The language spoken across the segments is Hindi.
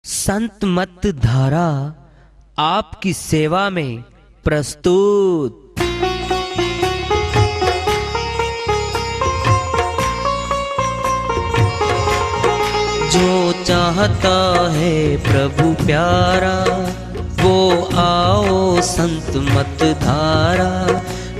संत मत धारा आपकी सेवा में प्रस्तुत। जो चाहता है प्रभु प्यारा वो आओ संत मत धारा।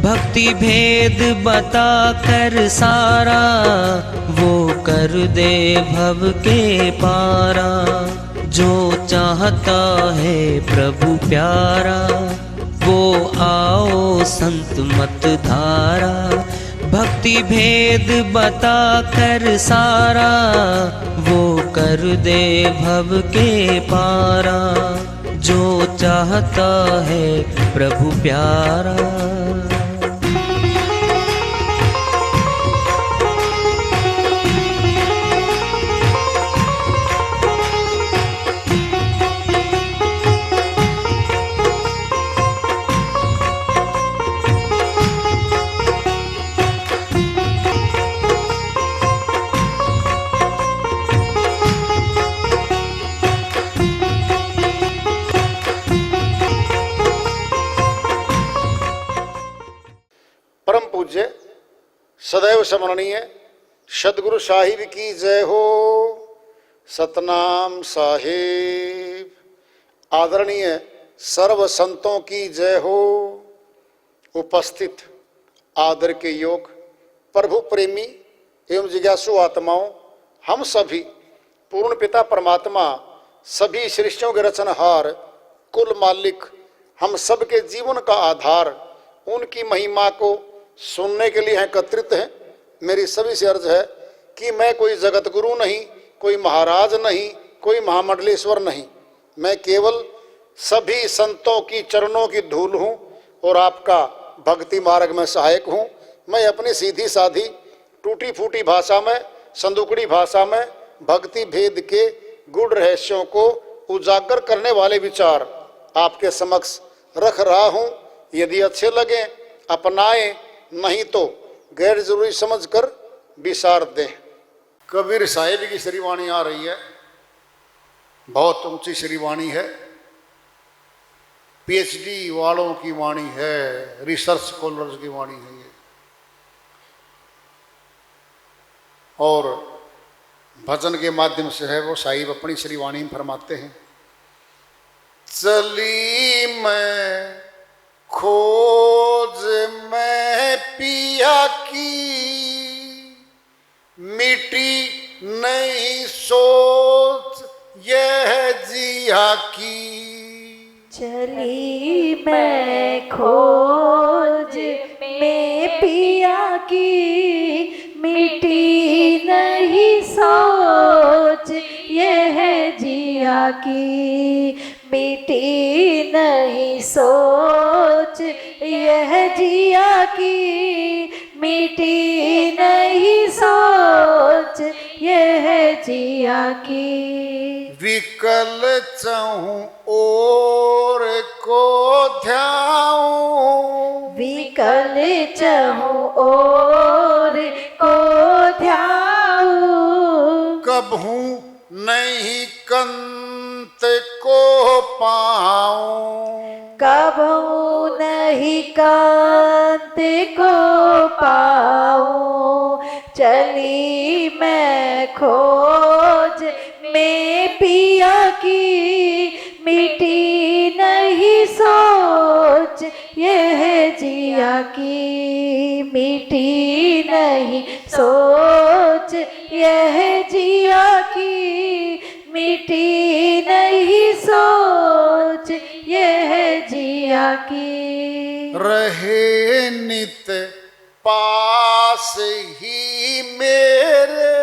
भक्ति भेद बता कर सारा वो कर दे भव के पारा। जो चाहता है प्रभु प्यारा वो आओ संत मत धारा। भक्ति भेद बता कर सारा वो कर दे भव के पारा। जो चाहता है प्रभु प्यारा। परम पूज्य सदैव स्मरणीय सदगुरु साहिब की जय हो। सतनाम साहिब। आदरणीय सर्व संतों की जय हो। उपस्थित आदर के योग प्रभु प्रेमी एवं जिज्ञासु आत्माओं, हम सभी पूर्ण पिता परमात्मा सभी सृष्टियों के रचनहार कुल मालिक हम सबके जीवन का आधार उनकी महिमा को सुनने के लिए एकत्रित हैं। मेरी सभी से अर्ज है कि मैं कोई जगत गुरु नहीं, कोई महाराज नहीं, कोई महामंडलेश्वर नहीं। मैं केवल सभी संतों की चरणों की धूल हूँ और आपका भक्ति मार्ग में सहायक हूँ। मैं अपनी सीधी साधी टूटी फूटी भाषा में, संदुकड़ी भाषा में भक्ति भेद के गूढ़ रहस्यों को उजागर करने वाले विचार आपके समक्ष रख रहा हूँ। यदि अच्छे लगे अपनाएं, नहीं तो गैर जरूरी समझकर विसार दें। कबीर साहिब की श्रीवाणी आ रही है, बहुत ऊंची श्रीवाणी है, पीएचडी वालों की वाणी है, रिसर्च स्कॉलर्स की वाणी है ये। और भजन के माध्यम से है वो साहिब अपनी श्रीवाणी में फरमाते हैं। चली मैं खोज मैं पिया की, मिटी नहीं सोच यह जिया की। चली मैं खोज में पिया की, मिटी नहीं सोच यह जिया की। मिटी नहीं सोच यह जिया की, मिटी नहीं सोच यह जिया की। विकल चाहूं और को ध्याऊं, विकल चाहूं और को ध्याऊं। कबहू नहीं कंत को पाऊं, कबहू नहीं कांत को पाऊं। चली मैं खोज में पिया की, मिटी नहीं सोच यह जिया की। मिटी नहीं सोच यह जिया की, मिटी नहीं सोच यह जिया की। रहे नित पास ही मेरे,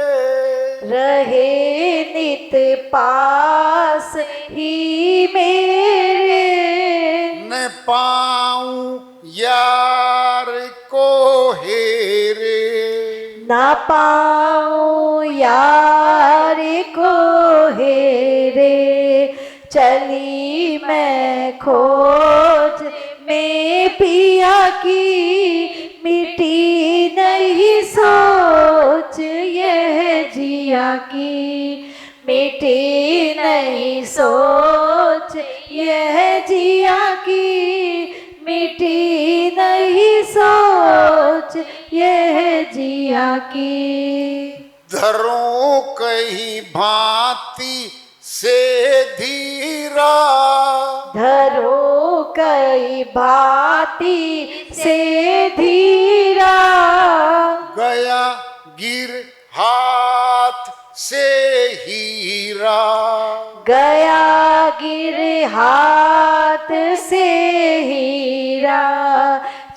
रहे नित पास ही मेरे। न पाऊं यार को हेरे, ना पाऊं यार को हेरे। चली मैं खोज में पिया की, मिटी नहीं सोच यह जिया की। मिटी नहीं सोच यह जिया की, मिटी नहीं सोच यह जिया की। धरो कहीं भांति से धीरा, धरो कई भांति से धीरा, गया गिर हाथ से हीरा, गया गिर हाथ से हीरा।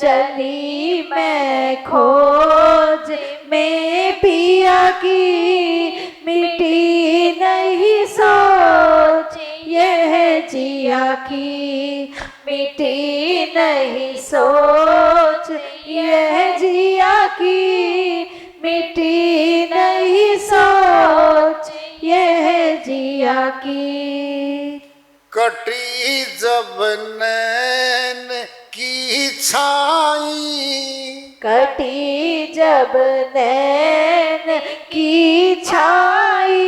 चली मैं खोज में पिया की, मिटी नहीं सोच यह जिया की, मिटी नहीं सोच यह जिया की, मिटी नहीं सोच यह जिया की। कटी जब नैन की छाई, कटी जब नैन की छाई,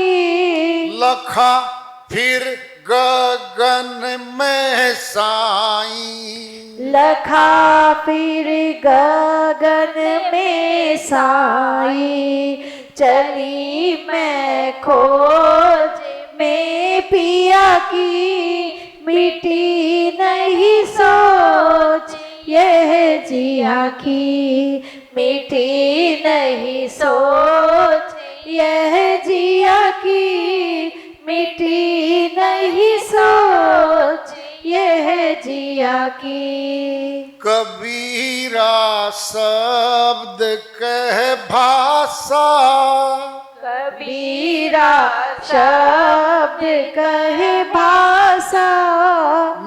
लखा फिर गगन में साई, लखा फिर गगन में साई। चली मैं खोज में पिया की, मिटी नहीं सोच यह जिया की, मिटी नहीं सोच यह जिया की, मिटी नहीं सोच यह जिया की। कबीरा शब्द कह भाषा, कबीरा शब्द कहे भाषा,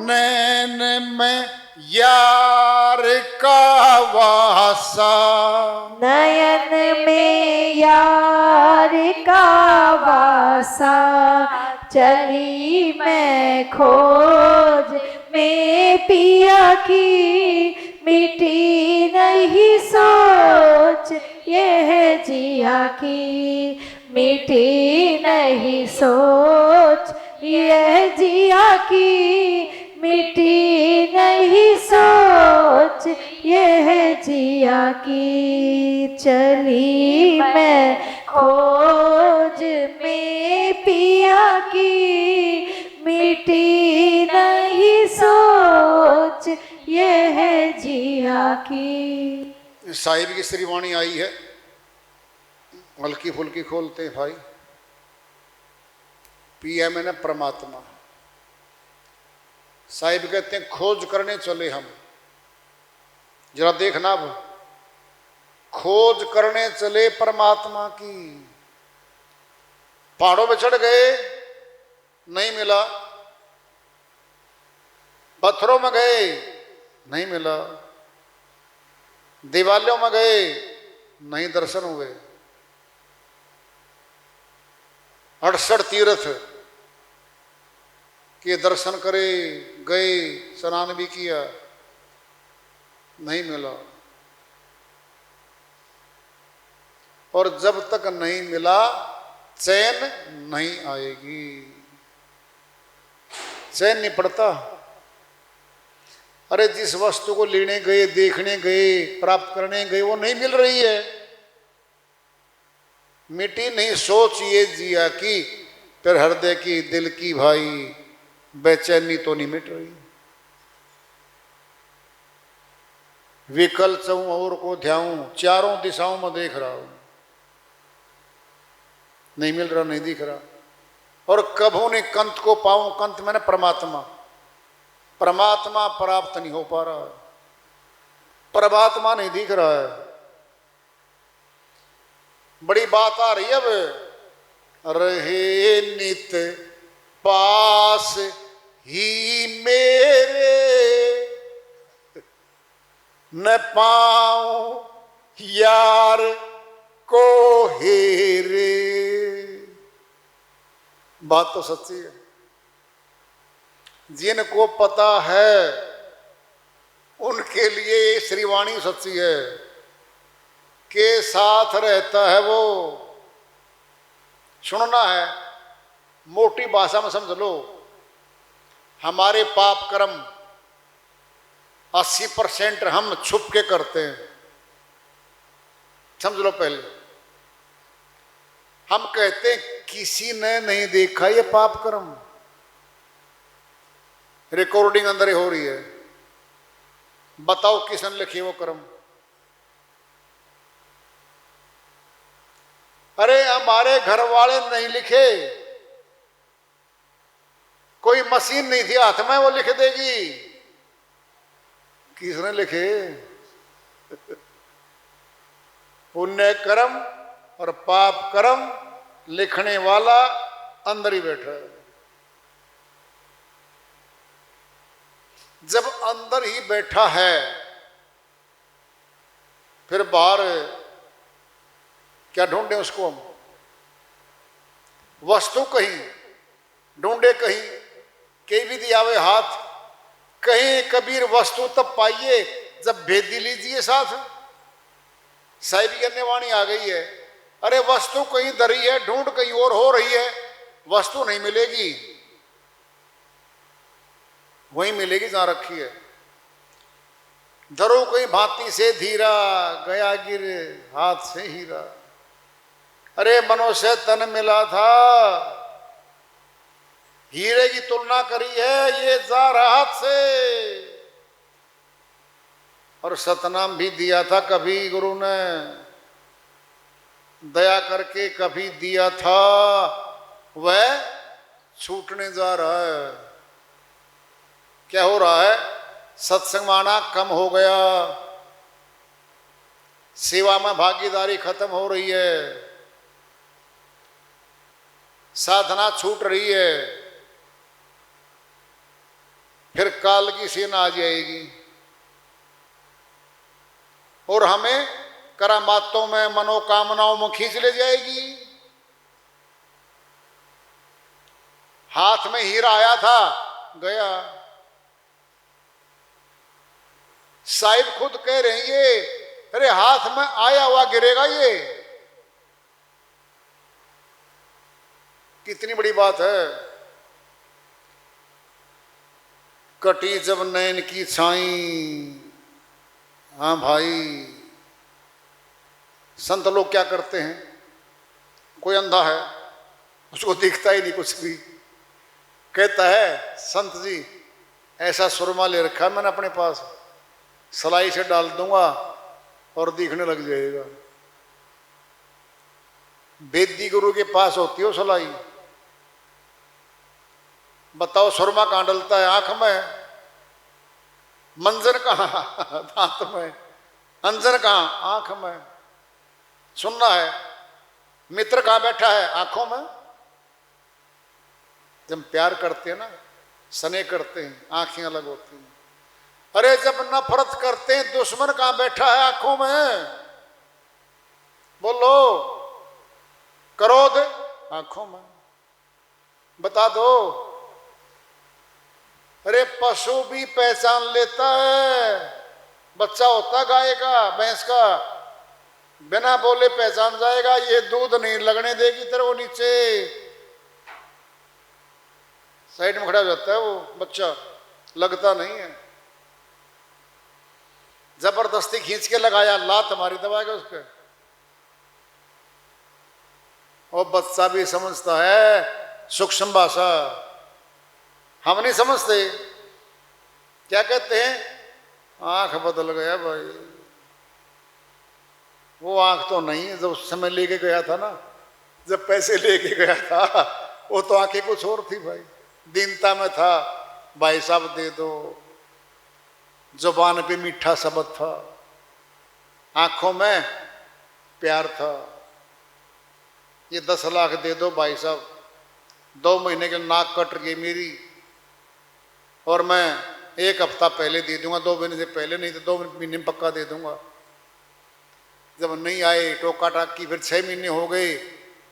नैन में यार का वासा, नयन में यार का वासा। चली मैं खोज में पिया की, मिटी नहीं सोच यह जिया की, मिटी नहीं सोच यह जिया की, मिटी नहीं सोच यह जिया की। चली मैं खोज में पिया की, मिटी नहीं सोच यह जिया की। साहिब की श्रीवाणी आई है, हल्की फुल्की खोलते हैं भाई। पिया मैंने परमात्मा। साहिब कहते हैं खोज करने चले हम, जरा देखना अब, खोज करने चले परमात्मा की। पहाड़ों पे चढ़ गए, नहीं मिला, पत्थरों में गए, नहीं मिला, दिवालों में गए, नहीं दर्शन हुए। 68 तीर्थ के दर्शन करे, गए, स्नान भी किया, नहीं मिला। और जब तक नहीं मिला चैन नहीं आएगी। चैन नहीं पड़ता। अरे जिस वस्तु को लेने गए, देखने गए, प्राप्त करने गए, वो नहीं मिल रही है, मिटी नहीं सोच ये जिया की, फिर हृदय की, दिल की भाई बेचैनी तो नहीं मिट रही। विकल चऊं और को ध्याऊं, चारों दिशाओं में देख रहा हूं, नहीं मिल रहा, नहीं दिख रहा। और कभू नहीं कंत को पाऊं, कंत मैंने परमात्मा, परमात्मा प्राप्त नहीं हो पा रहा है, परमात्मा नहीं दिख रहा है। बड़ी बात आ रही है अब, रहे नित पास ही मेरे, न पाऊं यार को हेरे। बात तो सच्ची है। जिनको पता है उनके लिए ये श्रीवाणी सच्ची है, के साथ रहता है वो। सुनना है, मोटी भाषा में समझ लो, हमारे पाप कर्म 80% हम छुप के करते हैं। समझ लो, पहले हम कहते हैं किसी ने नहीं देखा ये पाप कर्म, रिकॉर्डिंग अंदर ही हो रही है, बताओ किसने लिखी वो कर्म। अरे हमारे घर वाले नहीं लिखे, कोई मशीन नहीं थी हाथ में वो लिख देगी, किसने लिखे? पुण्य कर्म और पाप कर्म लिखने वाला अंदर ही बैठा है। जब अंदर ही बैठा है फिर बाहर क्या ढूंढे उसको हम? वस्तु कहीं ढूंढे, कहीं कहीं भी दियावे हाथ, कहीं कबीर वस्तु तब पाइए जब भेदी लीजिए साथ। साहिब की अन्य वाणी आ गई है, अरे वस्तु कहीं धरी है, ढूंढ कहीं और हो रही है, वस्तु नहीं मिलेगी, वहीं मिलेगी जहां रखी है। धरो कहीं भांति से धीरा, गया गिर हाथ से हीरा। अरे मनुष्य तन मिला था, हीरे की तुलना करी है, ये जा रहा हाथ से। और सतनाम भी दिया था कभी गुरु ने, दया करके कभी दिया था, वह छूटने जा रहा है। क्या हो रहा है? सत्संग माना कम हो गया, सेवा में भागीदारी खत्म हो रही है, साधना छूट रही है, फिर काल की सेना आ जाएगी और हमें करामातों में, मनोकामनाओं में खींच ले जाएगी। हाथ में हीरा आया था, गया। साहिब खुद कह रहे हैं ये, अरे हाथ में आया हुआ गिरेगा ये, कितनी बड़ी बात है। कटी जब नैन की छाई, हाँ भाई, संत लोग क्या करते हैं? कोई अंधा है, उसको दिखता ही नहीं कुछ भी, कहता है संत जी ऐसा सुरमा ले रखा है मैंने अपने पास, सलाई से डाल दूंगा और दिखने लग जाएगा। वेदी गुरु के पास होती हो सलाई, बताओ सुरमा कहां डलता है? आंख में। मंजन कहां? दांत में। अंजन कहां? आंख में। सुनना है, मित्र कहां बैठा है? आंखों में। जब प्यार करते हैं ना, स्नेह करते हैं, आंखें अलग होती हैं। अरे जब नफरत करते हैं, दुश्मन कहां बैठा है? आंखों में। बोलो, क्रोध आंखों में। बता दो। अरे पशु भी पहचान लेता है, बच्चा होता गाय का, भैंस का, बिना बोले पहचान जाएगा, ये दूध नहीं लगने देगी तेरे को नीचे। साइड में खड़ा हो जाता है वो बच्चा, लगता नहीं है। जबरदस्ती खींच के लगाया, लात मारी, दबाएगा उसके। और बच्चा भी समझता है सूक्ष्म भाषा, हम नहीं समझते। क्या कहते हैं? आंख बदल गया भाई। वो आंख तो नहीं है जो उस समय लेके गया था ना, जब पैसे लेके गया था, वो तो आंखें कुछ और थी भाई। दीनता में था, भाई साहब दे दो, जुबान पे मीठा शब्द था, आंखों में प्यार था। ये 10 लाख दे दो भाई साहब, 2 महीने के नाक कट गई मेरी, और मैं 1 हफ्ता पहले दे दूंगा, 2 महीने से पहले नहीं तो 2 महीने में पक्का दे दूंगा। जब नहीं आए टोका टाकी, फिर 6 महीने हो गए,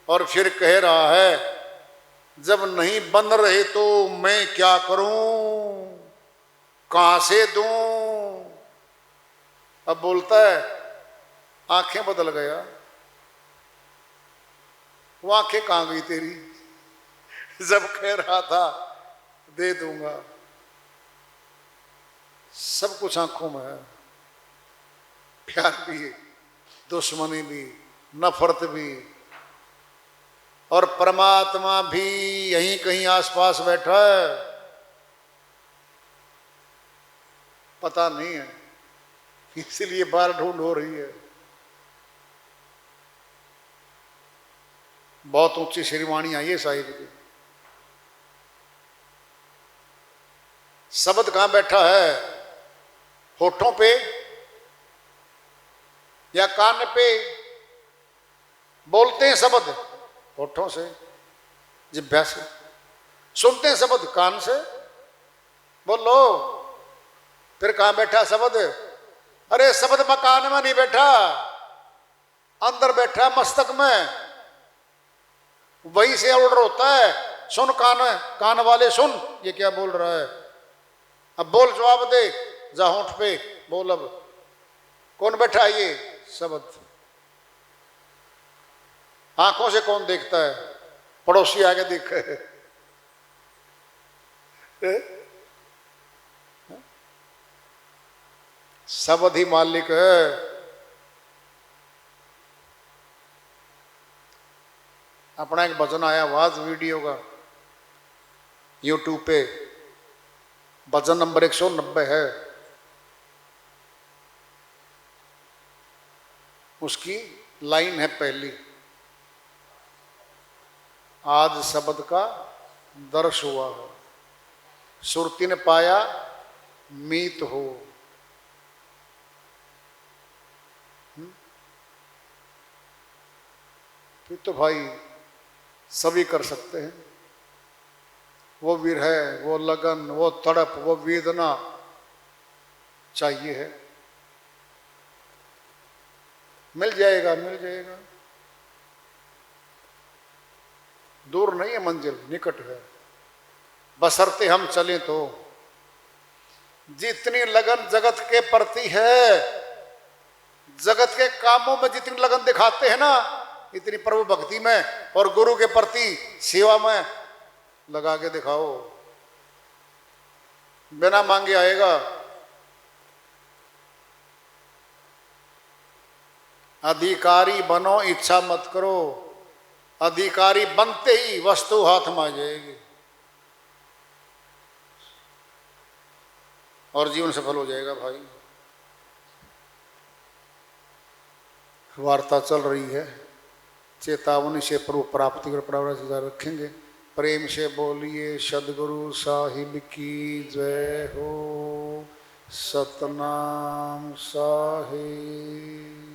और फिर कह रहा है जब नहीं बन रहे तो मैं क्या करूं, कहां से दूं। अब बोलता है आंखें बदल गया। वो आंखें कहां गई तेरी? जब कह रहा था दे दूंगा, सब कुछ आंखों में है, प्यार भी, दुश्मनी भी, नफरत भी, और परमात्मा भी यहीं कहीं आसपास बैठा है, पता नहीं है, इसलिए बार ढूंढ हो रही है। बहुत ऊंची श्रीवाणी आई है साहिब की। शब्द कहां बैठा है? होठों पे या कान पे? बोलते हैं शब्द होठों से, जिह्वा से, सुनते हैं शब्द कान से। बोलो, फिर कहां बैठा शब्द? अरे शब्द मकान में नहीं बैठा, अंदर बैठा मस्तक में, वही से ऑर्डर होता है। सुन कान वाले सुन, ये क्या बोल रहा है? अब बोल, जवाब दे, जा होंठ पे बोल। अब कौन बैठा है? ये शब्द। आंखों से कौन देखता है? पड़ोसी आगे देखे। शब्द ही मालिक है। अपना एक भजन आया आवाज वीडियो का यूट्यूब पे, भजन नंबर 190 है। उसकी लाइन है पहली, आज शब्द का दर्श हुआ हो, सुरती ने पाया मीत हो। फिर तो भाई सभी कर सकते हैं। वो विरह, वो लगन, वो तड़प, वो वेदना चाहिए है, मिल जाएगा, मिल जाएगा। दूर नहीं है मंजिल, निकट है, बशर्ते हम चलें तो। जितनी लगन जगत के प्रति है, जगत के कामों में जितनी लगन दिखाते हैं ना, इतनी प्रभु भक्ति में और गुरु के प्रति सेवा में लगा के दिखाओ। बिना मांगे आएगा। अधिकारी बनो, इच्छा मत करो। अधिकारी बनते ही वस्तु हाथ में आ जाएगी और जीवन सफल हो जाएगा। भाई वार्ता चल रही है, चेतावनी से प्रभु प्राप्ति और प्राप्ति रखेंगे। प्रेम से बोलिए सद्गुरु साहिब की जय हो। सतनाम साहिब।